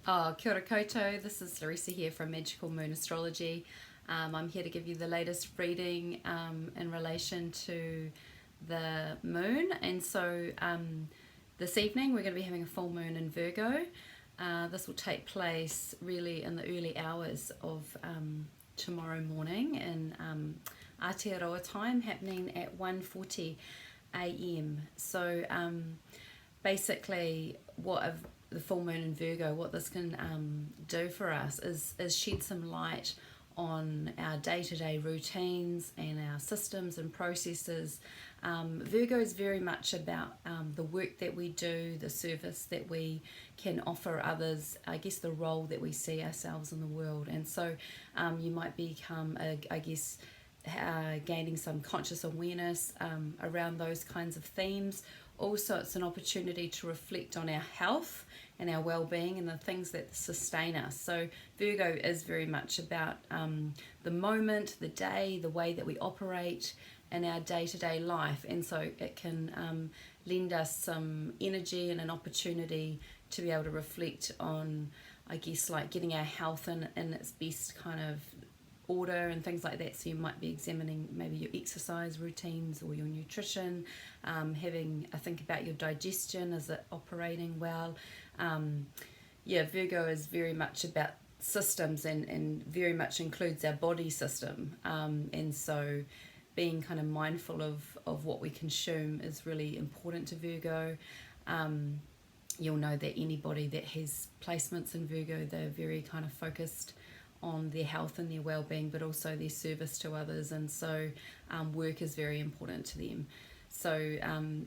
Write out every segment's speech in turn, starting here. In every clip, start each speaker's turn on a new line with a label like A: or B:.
A: Oh, kia ora koutou. This is Larissa here from Magical Moon Astrology. I'm here to give you the latest reading in relation to the moon. And so this evening we're going to be having a full moon in Virgo. This will take place really in the early hours of tomorrow morning in Aotearoa time, happening at 1:40 a.m. So basically the full moon in Virgo, what this can do for us is shed some light on our day-to-day routines and our systems and processes. Virgo is very much about the work that we do, the service that we can offer others, I guess the role that we see ourselves in the world. And so you might become, gaining some conscious awareness around those kinds of themes. Also, it's an opportunity to reflect on our health and our well-being and the things that sustain us. So Virgo is very much about the moment, the day, the way that we operate in our day-to-day life. And so it can lend us some energy and an opportunity to be able to reflect on, I guess, like getting our health in its best kind of order and things like that. So you might be examining maybe your exercise routines or your nutrition, having a think about your digestion, is it operating well. Virgo is very much about systems and very much includes our body system, and so being kind of mindful of what we consume is really important to Virgo. You'll know that anybody that has placements in Virgo, they're very kind of focused on their health and their well-being, but also their service to others, and so work is very important to them. So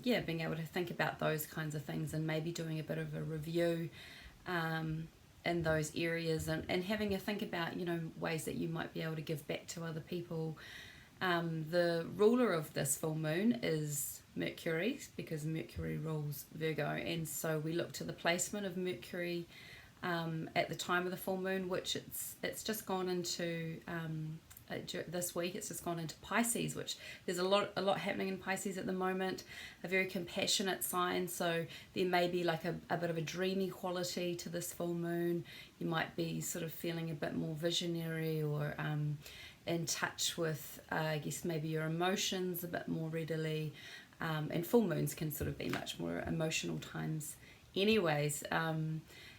A: being able to think about those kinds of things and maybe doing a bit of a review in those areas, and having a think about ways that you might be able to give back to other people. The ruler of this full moon is Mercury, because Mercury rules Virgo, and so we look to the placement of Mercury at the time of the full moon, which it's just gone into this week. It's just gone into Pisces, which there's a lot happening in Pisces at the moment. A very compassionate sign, so there may be like a bit of a dreamy quality to this full moon. You might be sort of feeling a bit more visionary or in touch with I guess maybe your emotions a bit more readily, and full moons can sort of be much more emotional times anyways,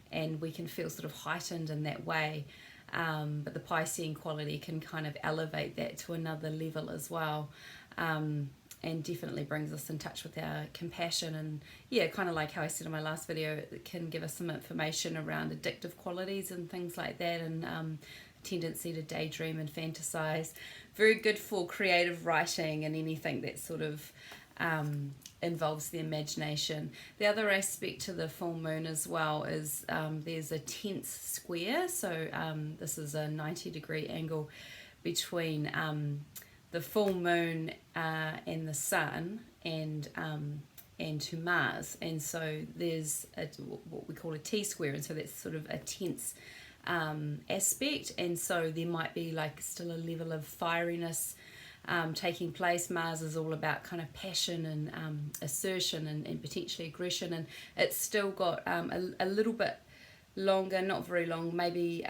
A: and we can feel sort of heightened in that way, but the Piscean quality can kind of elevate that to another level as well, and definitely brings us in touch with our compassion. And kind of like how I said in my last video, it can give us some information around addictive qualities and things like that, and tendency to daydream and fantasize. Very good for creative writing and anything that sort of involves the imagination. The other aspect to the full moon as well is there's a tense square. So this is a 90-degree angle between the full moon and the sun and to Mars, and so there's what we call a T-square, and so that's sort of a tense aspect, and so there might be like still a level of fieriness taking place. Mars is all about kind of passion and assertion and potentially aggression, and it's still got a little bit longer, not very long, maybe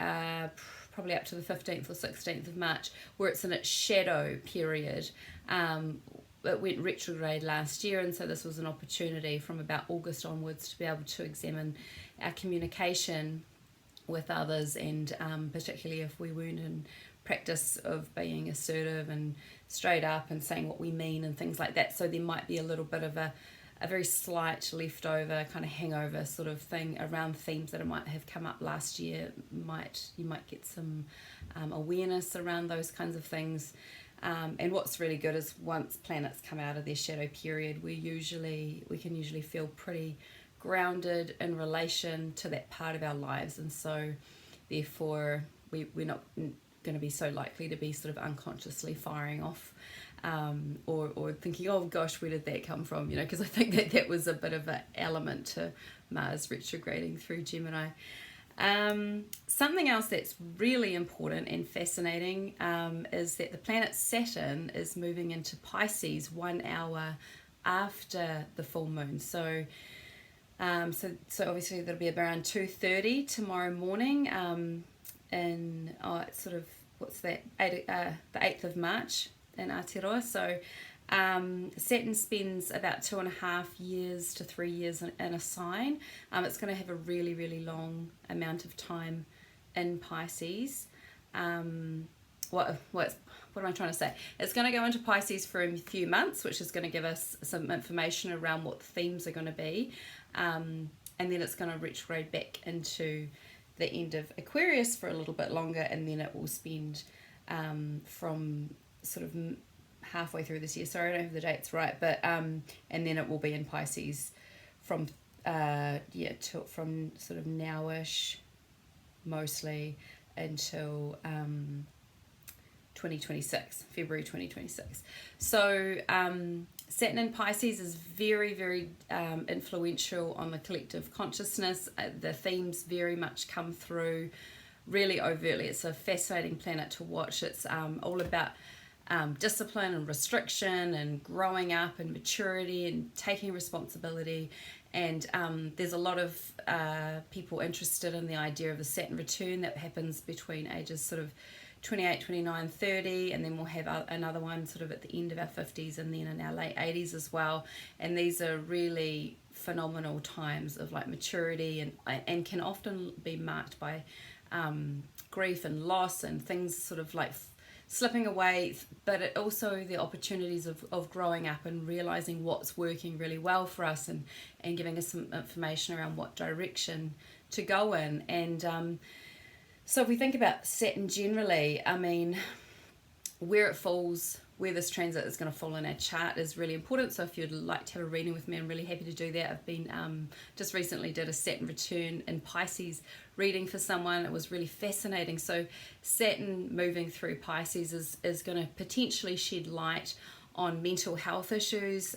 A: probably up to the 15th or 16th of March, where it's in its shadow period. It went retrograde last year, and so this was an opportunity from about August onwards to be able to examine our communication with others, and particularly if we weren't in practice of being assertive and straight up and saying what we mean and things like that. So there might be a little bit of a very slight leftover kind of hangover sort of thing around themes that might have come up last year. You might get some awareness around those kinds of things. And what's really good is once planets come out of their shadow period, we can usually feel pretty grounded in relation to that part of our lives, and so therefore we're not going to be so likely to be sort of unconsciously firing off or thinking, oh gosh, where did that come from, because I think that was a bit of an element to Mars retrograding through Gemini. Something else that's really important and fascinating is that the planet Saturn is moving into Pisces 1 hour after the full moon. So So obviously that'll be around 2:30 tomorrow morning, in it's sort of, what's that, the 8th of March in Aotearoa. So Saturn spends about 2.5 years to 3 years in a sign. It's going to have a really, really long amount of time in Pisces. What am I trying to say? It's going to go into Pisces for a few months, which is going to give us some information around what the themes are going to be. And then it's going to retrograde back into the end of Aquarius for a little bit longer, and then it will spend from sort of halfway through this year. Sorry, I don't have the dates right, but and then it will be in Pisces from from sort of nowish mostly until 2026, February 2026. So Saturn in Pisces is very, very influential on the collective consciousness. The themes very much come through really overtly. It's a fascinating planet to watch. It's all about discipline and restriction and growing up and maturity and taking responsibility. And there's a lot of people interested in the idea of the Saturn return that happens between ages sort of 28, 29, 30, and then we'll have another one sort of at the end of our 50s and then in our late 80s as well. And these are really phenomenal times of like maturity, and can often be marked by grief and loss and things sort of like slipping away, but it also the opportunities of growing up and realizing what's working really well for us, and giving us some information around what direction to go in. And so if we think about Saturn generally, I mean, where it falls, where this transit is going to fall in our chart is really important. So if you'd like to have a reading with me, I'm really happy to do that. I've been just recently did a Saturn return in Pisces reading for someone. It was really fascinating. So Saturn moving through Pisces is going to potentially shed light on mental health issues.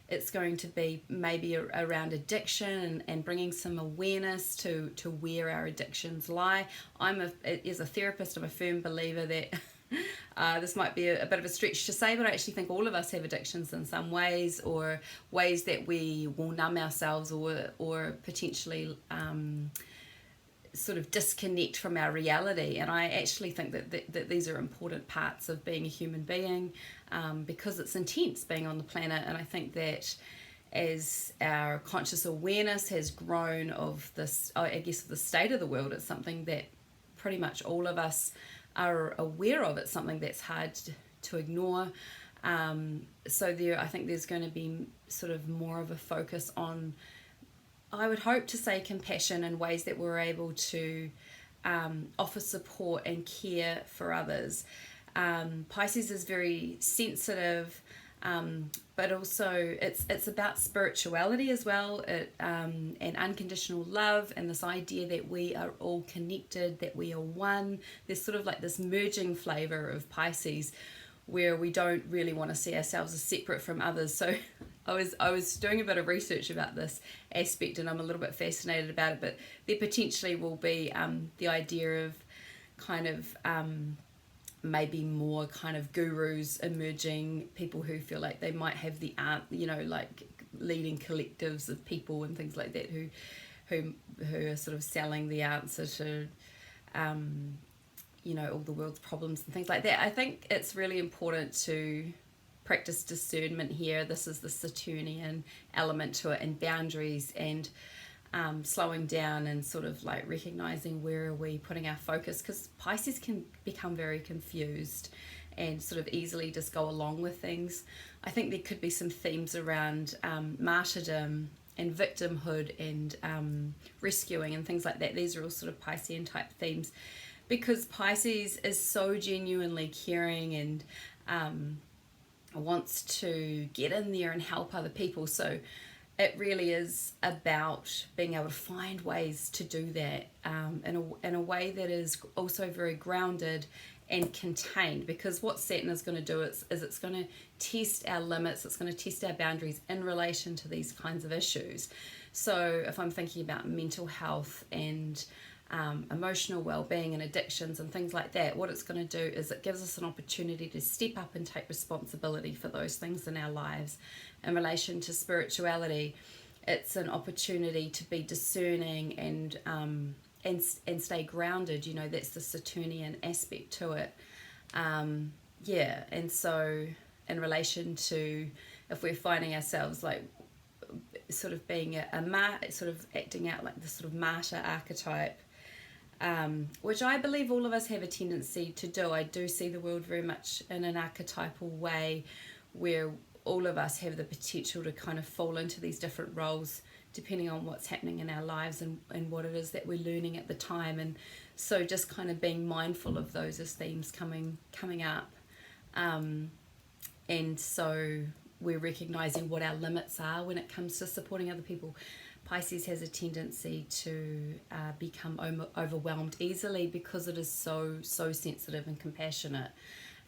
A: It's going to be maybe around addiction and bringing some awareness to where our addictions lie. As a therapist, I'm a firm believer that this might be a bit of a stretch to say, but I actually think all of us have addictions in some ways, or ways that we will numb ourselves or potentially sort of disconnect from our reality. And I actually think that these are important parts of being a human being, because it's intense being on the planet. And I think that as our conscious awareness has grown of this, I guess, the state of the world, it's something that pretty much all of us are aware of. It's something that's hard to ignore. So I think there's going to be sort of more of a focus on, I would hope to say, compassion and ways that we're able to offer support and care for others. Pisces is very sensitive, but also it's about spirituality as well, and unconditional love, and this idea that we are all connected, that we are one. There's sort of like this merging flavor of Pisces, where we don't really want to see ourselves as separate from others. So I was doing a bit of research about this aspect, and I'm a little bit fascinated about it, but there potentially will be the idea of kind of maybe more kind of gurus emerging, people who feel like they might have the art, like leading collectives of people and things like that, who are sort of selling the answer to all the world's problems and things like that. I think it's really important to practice discernment here. This is the Saturnian element to it, and boundaries, and slowing down and sort of like recognizing where are we putting our focus, because Pisces can become very confused and sort of easily just go along with things. I think there could be some themes around martyrdom and victimhood and rescuing and things like that. These are all sort of Piscean type themes, because Pisces is so genuinely caring and wants to get in there and help other people. So it really is about being able to find ways to do that in a way that is also very grounded and contained, because what Saturn is going to do is it's going to test our limits, it's going to test our boundaries in relation to these kinds of issues. So if I'm thinking about mental health and emotional well-being and addictions and things like that, what it's going to do is it gives us an opportunity to step up and take responsibility for those things in our lives. In relation to spirituality, it's an opportunity to be discerning and stay grounded. You know, that's the Saturnian aspect to it. Yeah, and so in relation to if we're finding ourselves like sort of being sort of acting out like this sort of martyr archetype, which I believe all of us have a tendency to do. I do see the world very much in an archetypal way, where all of us have the potential to kind of fall into these different roles depending on what's happening in our lives and what it is that we're learning at the time. And so just kind of being mindful of those as themes coming up. And so we're recognizing what our limits are when it comes to supporting other people. Pisces has a tendency to become overwhelmed easily because it is so sensitive and compassionate.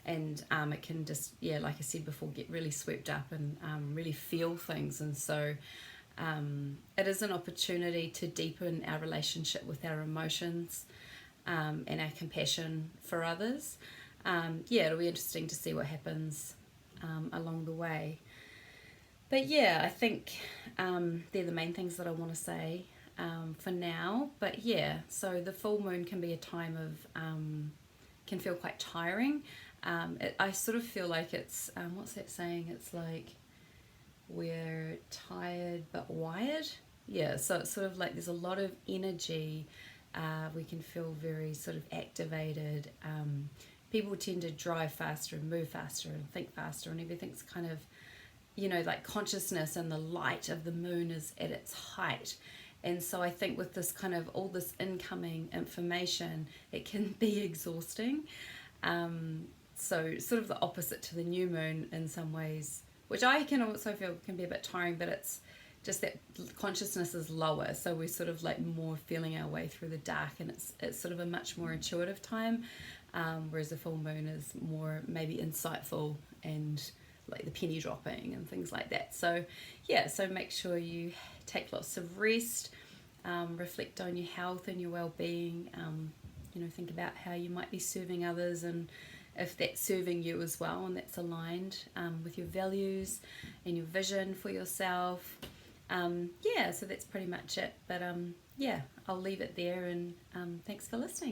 A: And it can just, yeah, like I said before, get really swept up and really feel things. And so it is an opportunity to deepen our relationship with our emotions and our compassion for others. Yeah, it'll be interesting to see what happens along the way. But yeah, I think they're the main things that I want to say for now. But yeah, so the full moon can be a time of, can feel quite tiring. I sort of feel like it's, what's that saying? It's like, we're tired but wired. Yeah, so it's sort of like there's a lot of energy. We can feel very sort of activated. People tend to drive faster and move faster and think faster, and everything's kind of, you know, like consciousness and the light of the moon is at its height. And so I think with this kind of all this incoming information, it can be exhausting. So sort of the opposite to the new moon in some ways, which I can also feel can be a bit tiring, but it's just that consciousness is lower, so we're sort of like more feeling our way through the dark, and it's sort of a much more intuitive time, whereas the full moon is more maybe insightful and like the penny dropping and things like that. So yeah, so make sure you take lots of rest, reflect on your health and your well-being, you know, think about how you might be serving others and if that's serving you as well and that's aligned with your values and your vision for yourself. Yeah, so that's pretty much it. But yeah, I'll leave it there, and thanks for listening.